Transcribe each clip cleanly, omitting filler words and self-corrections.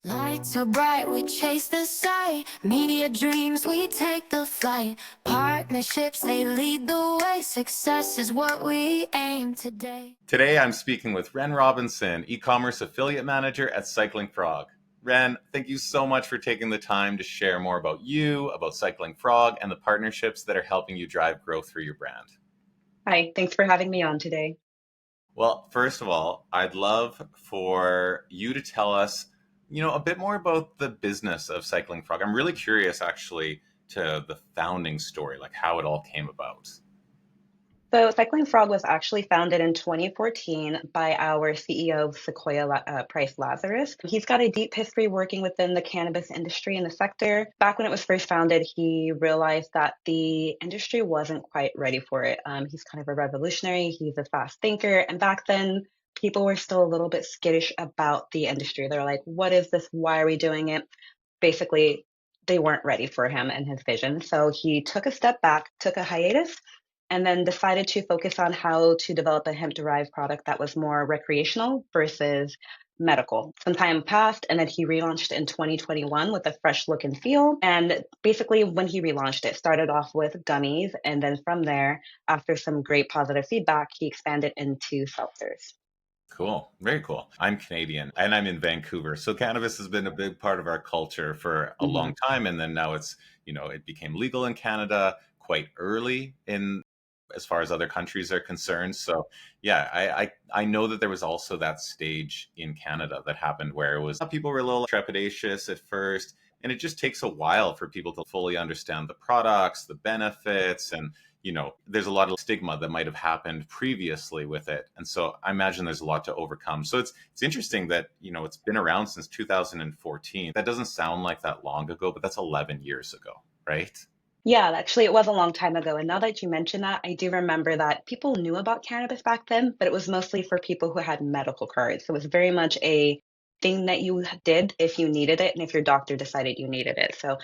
Lights are bright, we chase the sight. Media dreams, we take the flight. Partnerships, they lead the way. Success is what we aim today. Today, I'm speaking with Ren Robinson, e-commerce affiliate manager at Cycling Frog. Ren, thank you so much for taking the time to share more about you, about Cycling Frog, and the partnerships that are helping you drive growth through your brand. Hi, thanks for having me on today. Well, first of all, I'd love for you to tell us, a bit more about the business of Cycling Frog. I'm really curious, actually, to the founding story, like how it all came about. So, Cycling Frog was actually founded in 2014 by our CEO, Sequoia Price Lazarus. He's got a deep history working within the cannabis industry and the sector. Back when it was first founded, he realized that the industry wasn't quite ready for it. He's kind of a revolutionary, he's a fast thinker. And back then, people were still a little bit skittish about the industry. They're like, what is this? Why are we doing it? Basically, they weren't ready for him and his vision. So he took a step back, took a hiatus, and then decided to focus on how to develop a hemp-derived product that was more recreational versus medical. Some time passed, and then he relaunched in 2021 with a fresh look and feel. And basically, when he relaunched it, started off with gummies, and then from there, after some great positive feedback, he expanded into seltzers. Cool. Very cool. I'm Canadian and I'm in Vancouver. So cannabis has been a big part of our culture for a long Mhm. time. And then now it became legal in Canada quite early in as far as other countries are concerned. So yeah, I know that there was also that stage in Canada that happened where it was people were a little trepidatious at first. And it just takes a while for people to fully understand the products, the benefits, and there's a lot of stigma that might have happened previously with it. And so I imagine there's a lot to overcome. So it's interesting that, it's been around since 2014. That doesn't sound like that long ago, but that's 11 years ago, right? Yeah, actually, it was a long time ago. And now that you mention that, I do remember that people knew about cannabis back then, but it was mostly for people who had medical cards. So it was very much a thing that you did if you needed it and if your doctor decided you needed it. So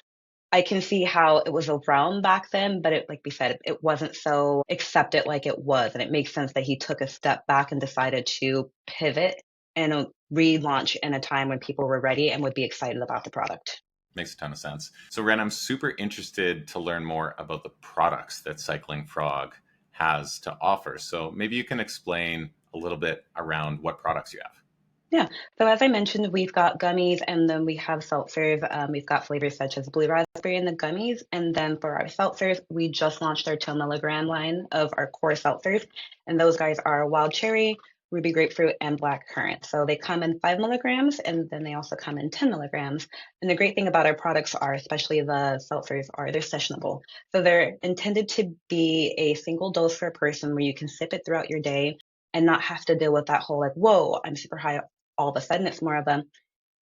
I can see how it was around back then, but like we said, it wasn't so accepted like it was. And it makes sense that he took a step back and decided to pivot and relaunch in a time when people were ready and would be excited about the product. Makes a ton of sense. So Ren, I'm super interested to learn more about the products that Cycling Frog has to offer. So maybe you can explain a little bit around what products you have. Yeah. So as I mentioned, we've got gummies and then we have seltzers. We've got flavors such as blue raspberry in the gummies. And then for our seltzers, we just launched our 2 milligram line of our core seltzers. And those guys are wild cherry, ruby grapefruit, and black currant. So they come in 5 milligrams and then they also come in 10 milligrams. And the great thing about our products are, especially the seltzers, are they're sessionable. So they're intended to be a single dose for a person where you can sip it throughout your day and not have to deal with that whole like, whoa, I'm super high all of a sudden. It's more of a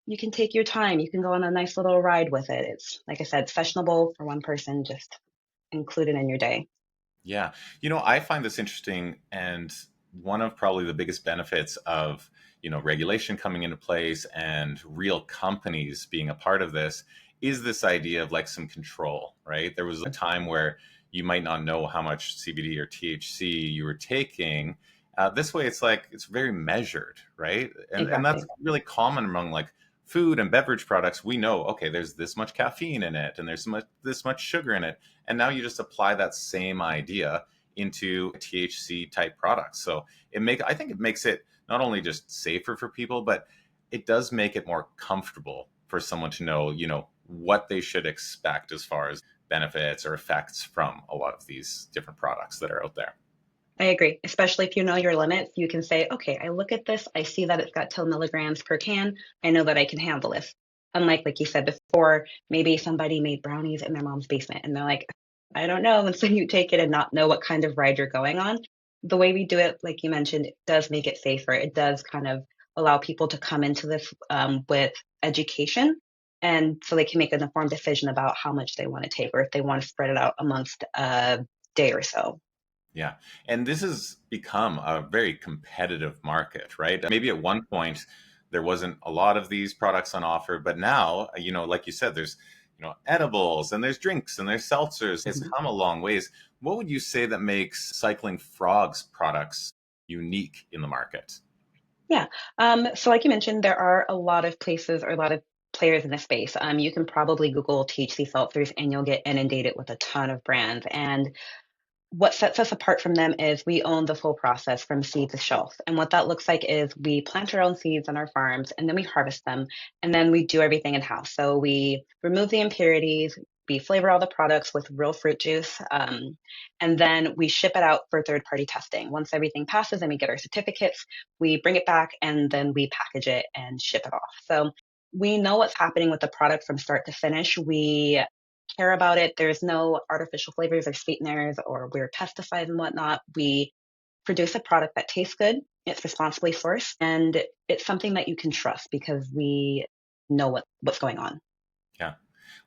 you can take your time, you can go on a nice little ride with it. It's like I said, sessionable for one person, just include it in your day. Yeah. I find this interesting, and one of probably the biggest benefits of, regulation coming into place and real companies being a part of this is this idea of like some control, right? There was a time where you might not know how much CBD or THC you were taking. This way, it's very measured, right? And that's Exactly. really common among like food and beverage products. We know, okay, there's this much caffeine in it, and there's this much sugar in it, and now you just apply that same idea into THC type products. So I think it makes it not only just safer for people, but it does make it more comfortable for someone to know, what they should expect as far as benefits or effects from a lot of these different products that are out there. I agree, especially if you know your limits. You can say, okay, I look at this, I see that it's got 10 milligrams per can. I know that I can handle this. Unlike, like you said before, maybe somebody made brownies in their mom's basement and they're like, I don't know. And so you take it and not know what kind of ride you're going on. The way we do it, like you mentioned, it does make it safer. It does kind of allow people to come into this with education. And so they can make an informed decision about how much they want to take or if they want to spread it out amongst a day or so. Yeah. And this has become a very competitive market, right? Maybe at one point there wasn't a lot of these products on offer, but now, like you said, there's, edibles and there's drinks and there's seltzers. It's Mhm. come a long ways. What would you say that makes Cycling Frog's products unique in the market? Yeah. So like you mentioned, there are a lot of places or a lot of players in the space. You can probably Google THC seltzers and you'll get inundated with a ton of brands. And what sets us apart from them is we own the full process from seed to shelf. And what that looks like is we plant our own seeds on our farms and then we harvest them and then we do everything in house. So we remove the impurities, we flavor all the products with real fruit juice, and then we ship it out for third party testing. Once everything passes and we get our certificates, we bring it back and then we package it and ship it off. So we know what's happening with the product from start to finish. We care about it. There's no artificial flavors or sweeteners or weird pesticides and whatnot. We produce a product that tastes good, it's responsibly sourced, and it's something that you can trust because we know what's going on. Yeah.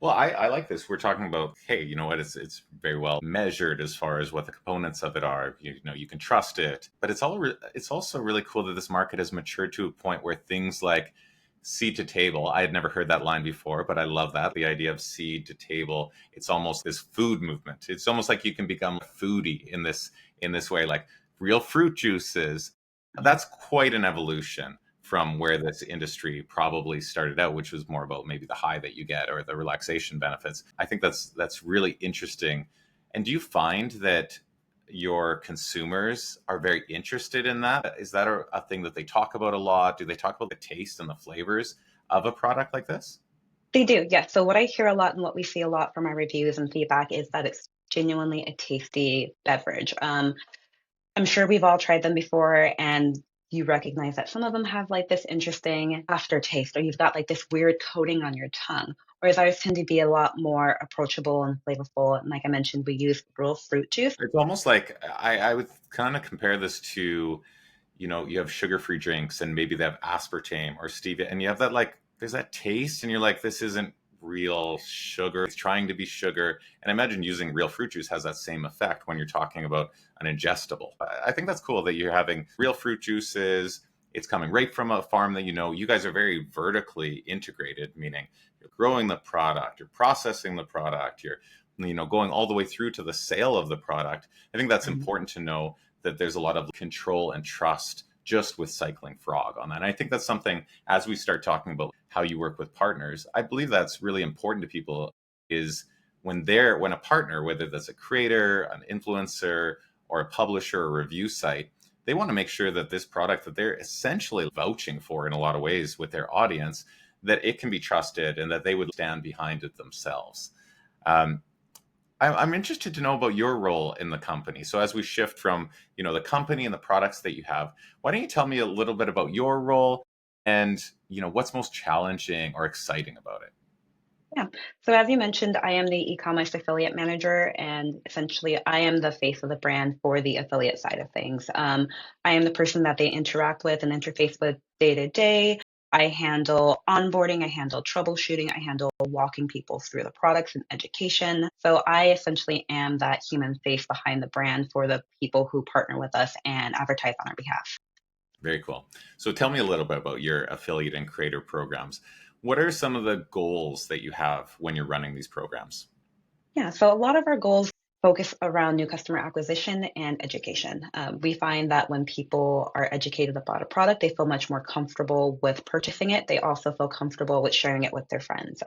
Well, I like this. We're talking about, hey, you know what? It's very well measured as far as what the components of it are. You know, you can trust it. But it's also really cool that this market has matured to a point where things like seed to table. I had never heard that line before, but I love that. The idea of seed to table. It's almost this food movement. It's almost like you can become a foodie in this way, like real fruit juices. That's quite an evolution from where this industry probably started out, which was more about maybe the high that you get or the relaxation benefits. I think that's really interesting. And do you find that your consumers are very interested in that? Is that a thing that they talk about a lot? Do they talk about the taste and the flavors of a product like this? They do, yes. So what I hear a lot and what we see a lot from our reviews and feedback is that it's genuinely a tasty beverage. I'm sure we've all tried them before and you recognize that some of them have like this interesting aftertaste or you've got like this weird coating on your tongue. Whereas ours tend to be a lot more approachable and flavorful. And like I mentioned, we use real fruit juice. It's almost like I would kind of compare this to, you know, you have sugar-free drinks and maybe they have aspartame or stevia, and you have that like there's that taste, and you're like, this isn't real sugar. It's trying to be sugar. And I imagine using real fruit juice has that same effect when you're talking about an ingestible. I think that's cool that you're having real fruit juices. It's coming right from a farm that you guys are very vertically integrated, meaning you're growing the product, you're processing the product, you're going all the way through to the sale of the product. I think that's important to know that there's a lot of control and trust just with Cycling Frog on that. And I think that's something, as we start talking about how you work with partners, I believe that's really important to people is when a partner, whether that's a creator, an influencer, or a publisher or review site, they want to make sure that this product that they're essentially vouching for in a lot of ways with their audience, that it can be trusted and that they would stand behind it themselves. I'm interested to know about your role in the company. So as we shift from, the company and the products that you have, why don't you tell me a little bit about your role and, what's most challenging or exciting about it? Yeah. So as you mentioned, I am the e-commerce affiliate manager, and essentially I am the face of the brand for the affiliate side of things. I am the person that they interact with and interface with day to day. I handle onboarding, I handle troubleshooting, I handle walking people through the products and education. So I essentially am that human face behind the brand for the people who partner with us and advertise on our behalf. Very cool. So tell me a little bit about your affiliate and creator programs. What are some of the goals that you have when you're running these programs? Yeah, so a lot of our goals focus around new customer acquisition and education. We find that when people are educated about a product, they feel much more comfortable with purchasing it. They also feel comfortable with sharing it with their friends.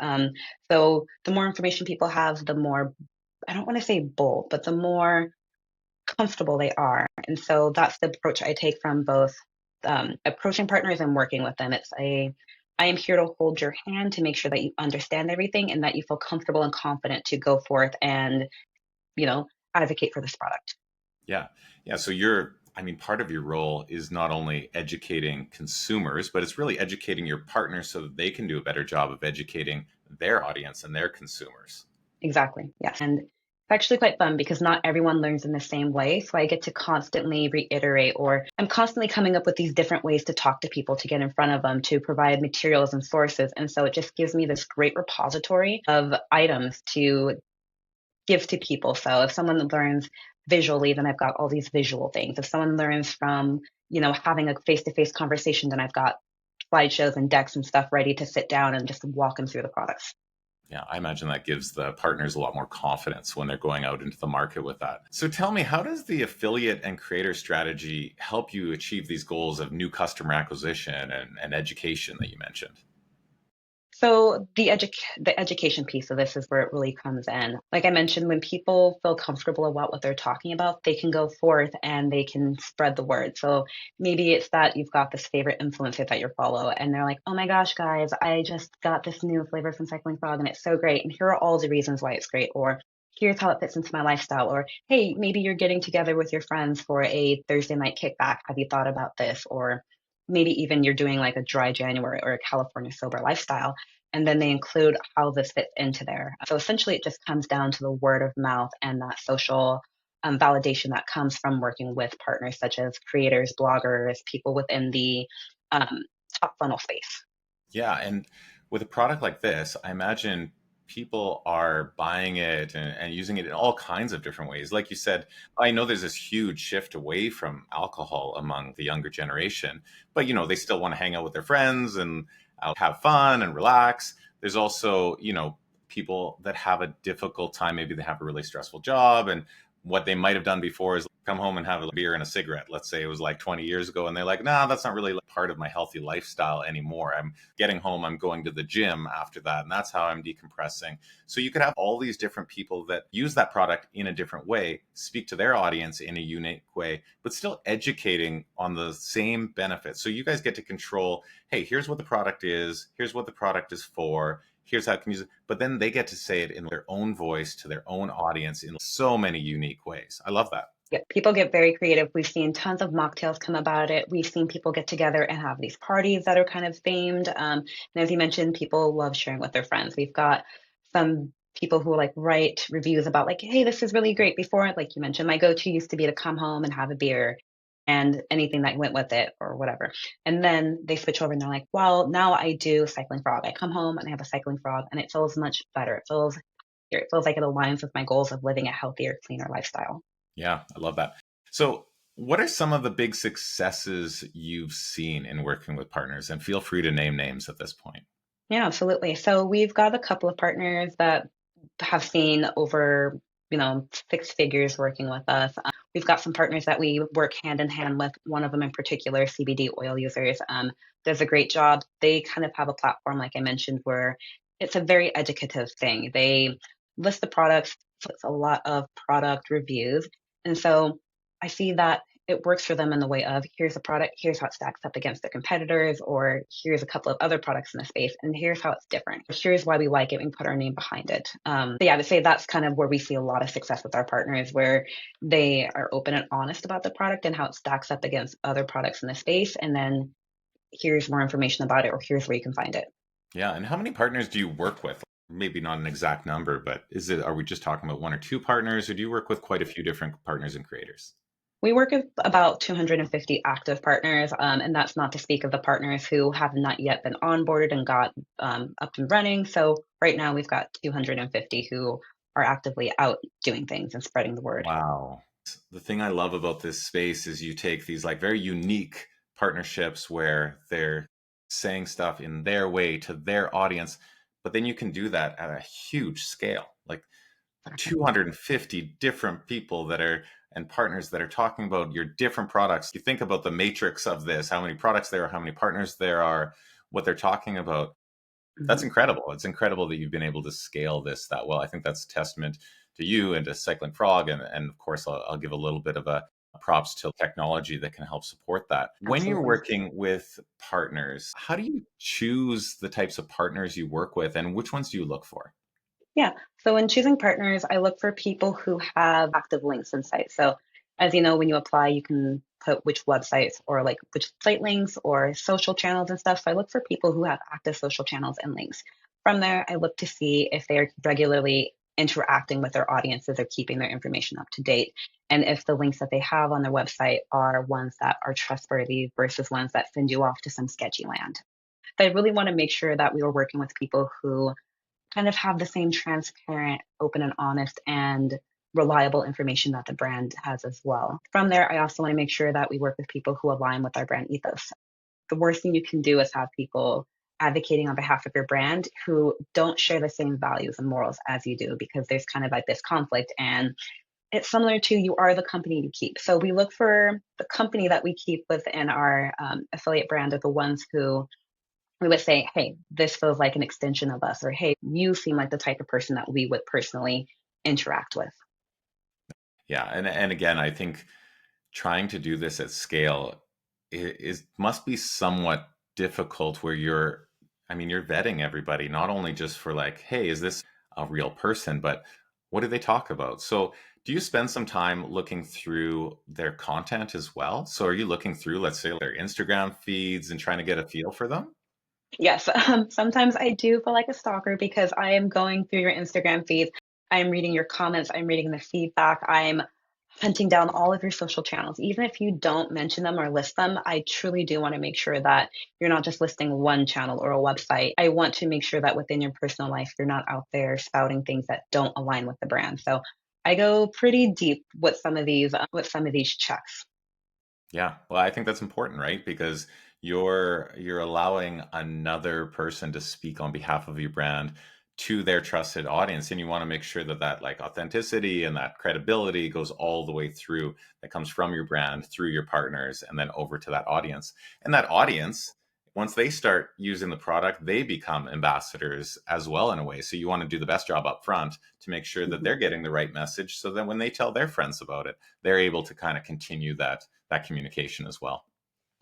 So the more information people have, the more, I don't want to say bold, but the more comfortable they are. And so that's the approach I take from both approaching partners and working with them. I am here to hold your hand to make sure that you understand everything and that you feel comfortable and confident to go forth and, you know, advocate for this product. Yeah. Yeah. So part of your role is not only educating consumers, but it's really educating your partners so that they can do a better job of educating their audience and their consumers. Exactly. Yes. And it's actually quite fun because not everyone learns in the same way. So I get to constantly reiterate, or I'm constantly coming up with these different ways to talk to people, to get in front of them, to provide materials and sources. And so it just gives me this great repository of items to give to people. So if someone learns visually, then I've got all these visual things. If someone learns from, having a face-to-face conversation, then I've got slideshows and decks and stuff ready to sit down and just walk them through the products. Yeah, I imagine that gives the partners a lot more confidence when they're going out into the market with that. So tell me, how does the affiliate and creator strategy help you achieve these goals of new customer acquisition and education that you mentioned? So the education piece of this is where it really comes in. Like I mentioned, when people feel comfortable about what they're talking about, they can go forth and they can spread the word. So maybe it's that you've got this favorite influencer that you follow, and they're like, "Oh my gosh, guys, I just got this new flavor from Cycling Frog, and it's so great. And here are all the reasons why it's great." Or here's how it fits into my lifestyle. Or hey, maybe you're getting together with your friends for a Thursday night kickback. Have you thought about this? Or maybe even you're doing like a dry January or a California sober lifestyle, and then they include how this fits into there. So essentially, it just comes down to the word of mouth and that social validation that comes from working with partners such as creators, bloggers, people within the um, top funnel space. Yeah, and with a product like this, I imagine people are buying it and using it in all kinds of different ways. Like you said, I know there's this huge shift away from alcohol among the younger generation, but they still want to hang out with their friends and have fun and relax. There's also, people that have a difficult time. Maybe they have a really stressful job, and what they might have done before is come home and have a beer and a cigarette. Let's say it was like 20 years ago, and they're like, nah, that's not really part of my healthy lifestyle anymore. I'm getting home, I'm going to the gym after that, and that's how I'm decompressing. So you could have all these different people that use that product in a different way, speak to their audience in a unique way, but still educating on the same benefits. So you guys get to control, hey, here's what the product is, here's what the product is for, here's how I can use it. But then they get to say it in their own voice to their own audience in so many unique ways. I love that. Yeah, people get very creative. We've seen tons of mocktails come about it. We've seen people get together and have these parties that are kind of themed. And as you mentioned, people love sharing with their friends. We've got some people who like write reviews about like, hey, this is really great. Before, like you mentioned, my go-to used to be to come home and have a beer and anything that went with it or whatever. And then they switch over and they're like, well, now I do Cycling Frog. I come home and I have a Cycling Frog and it feels much better. It feels like it aligns with my goals of living a healthier, cleaner lifestyle. Yeah, I love that. So, what are some of the big successes you've seen in working with partners? And feel free to name names at this point. Yeah, absolutely. So we've got a couple of partners that have seen over, six figures working with us. We've got some partners that we work hand in hand with. One of them in particular, CBD oil users, does a great job. They kind of have a platform, like I mentioned, where it's a very educative thing. They list the products, puts a lot of product reviews. And so I see that it works for them in the way of here's a product, here's how it stacks up against the competitors, or here's a couple of other products in the space, and here's how it's different. Here's why we like it and put our name behind it. But yeah, to say that's kind of where we see a lot of success with our partners, where they are open and honest about the product and how it stacks up against other products in the space, and then here's more information about it, or here's where you can find it. Yeah, and how many partners do you work with? Maybe not an exact number, but are we just talking about one or two partners, or do you work with quite a few different partners and creators? We work with about 250 active partners, and that's not to speak of the partners who have not yet been onboarded and got up and running. So right now we've got 250 who are actively out doing things and spreading the word. Wow. The thing I love about this space is you take these like very unique partnerships where they're saying stuff in their way to their audience, but then you can do that at a huge scale. Like 250 different people that are and partners that are talking about your different products. You think about the matrix of this, how many products there are, how many partners there are, what they're talking about. That's Mhm. incredible. It's incredible that you've been able to scale this that well. I think that's a testament to you and to Cycling Frog. And of course, I'll give a little bit of a props to technology that can help support that. When you're Absolutely. working with partners, how do you choose the types of partners you work with and which ones do you look for? Yeah. So when choosing partners, I look for people who have active links in sites. So as you know, when you apply, you can put which websites or like which site links or social channels and stuff. So I look for people who have active social channels and links. From there, I look to see if they're regularly interacting with their audiences or keeping their information up to date. And if the links that they have on their website are ones that are trustworthy versus ones that send you off to some sketchy land. So I really want to make sure that we are working with people who kind of have the same transparent, open and honest and reliable information that the brand has as well. From there, I also want to make sure that we work with people who align with our brand ethos. The worst thing you can do is have people advocating on behalf of your brand who don't share the same values and morals as you do, because there's kind of like this conflict, and it's similar to you are the company you keep. So we look for the company that we keep within our affiliate brand are the ones who we would say, hey, this feels like an extension of us, or hey, you seem like the type of person that we would personally interact with. Yeah, and again, I think trying to do this at scale must be somewhat difficult where I mean, you're vetting everybody, not only just for like, hey, is this a real person, but what do they talk about? So do you spend some time looking through their content as well? So are you looking through, let's say, their Instagram feeds and trying to get a feel for them? Yes, sometimes I do feel like a stalker because I am going through your Instagram feeds. I'm reading your comments, I'm reading the feedback, I'm hunting down all of your social channels. Even if you don't mention them or list them, I truly do want to make sure that you're not just listing one channel or a website. I want to make sure that within your personal life, you're not out there spouting things that don't align with the brand. So I go pretty deep with some of these checks. Yeah, well, I think that's important, right? Because you're allowing another person to speak on behalf of your brand to their trusted audience, and you want to make sure that that like authenticity and that credibility goes all the way through, that comes from your brand through your partners and then over to that audience. And that audience, once they start using the product, they become ambassadors as well in a way. So you want to do the best job up front to make sure that they're Mhm. getting the right message so that when they tell their friends about it, they're able to kind of continue that communication as well.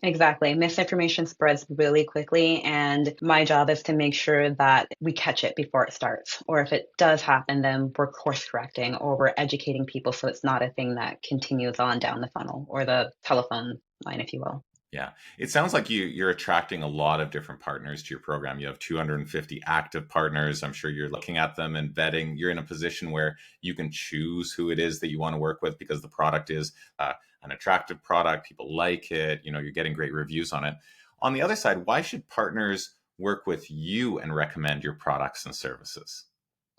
Exactly. Misinformation spreads really quickly, and my job is to make sure that we catch it before it starts. Or if it does happen, then we're course correcting or we're educating people so it's not a thing that continues on down the funnel or the telephone line, if you will. Yeah. It sounds like you're attracting a lot of different partners to your program. You have 250 active partners. I'm sure you're looking at them and vetting. You're in a position where you can choose who it is that you want to work with because the product is an attractive product. People like it. You know, you're getting great reviews on it. On the other side, why should partners work with you and recommend your products and services?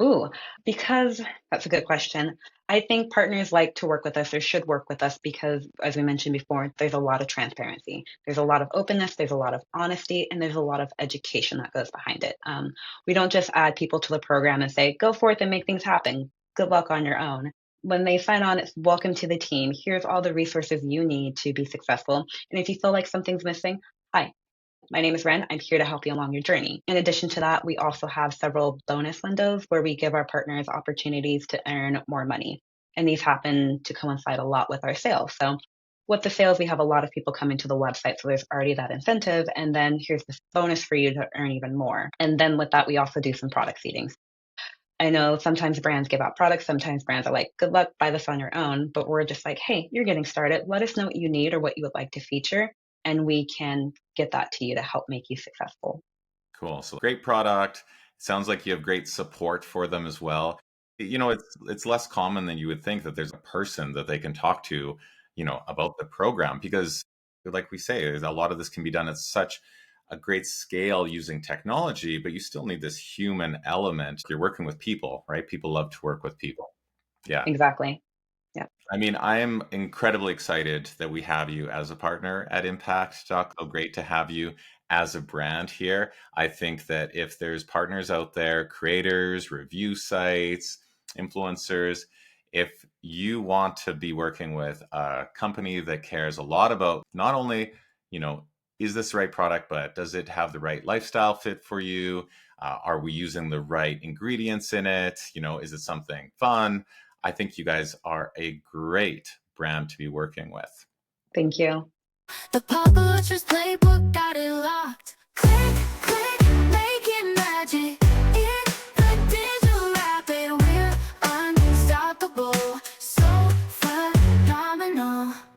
Ooh, because that's a good question. I think partners like to work with us or should work with us because, as we mentioned before, there's a lot of transparency. There's a lot of openness, there's a lot of honesty, and there's a lot of education that goes behind it. We don't just add people to the program and say, go forth and make things happen. Good luck on your own. When they sign on, it's welcome to the team. Here's all the resources you need to be successful. And if you feel like something's missing, hi, my name is Ren. I'm here to help you along your journey. In addition to that, we also have several bonus windows where we give our partners opportunities to earn more money. And these happen to coincide a lot with our sales. So with the sales, we have a lot of people coming to the website. So there's already that incentive. And then here's this bonus for you to earn even more. And then with that, we also do some product seedings. I know sometimes brands give out products. Sometimes brands are like, good luck, buy this on your own. But we're just like, hey, you're getting started. Let us know what you need or what you would like to feature. And we can get that to you to help make you successful. Cool. So great product. Sounds like you have great support for them as well. You know, it's less common than you would think that there's a person that they can talk to, you know, about the program because like we say, a lot of this can be done at such a great scale using technology, but you still need this human element. You're working with people, right? People love to work with people. Yeah. Exactly. Yeah. I mean, I am incredibly excited that we have you as a partner at Impact Doc. So great to have you as a brand here. I think that if there's partners out there, creators, review sites, influencers, if you want to be working with a company that cares a lot about not only, you know, is this the right product, but does it have the right lifestyle fit for you? Are we using the right ingredients in it? You know, is it something fun? I think you guys are a great brand to be working with. Thank you. The Pop Playbook got it locked. Click, click, making magic.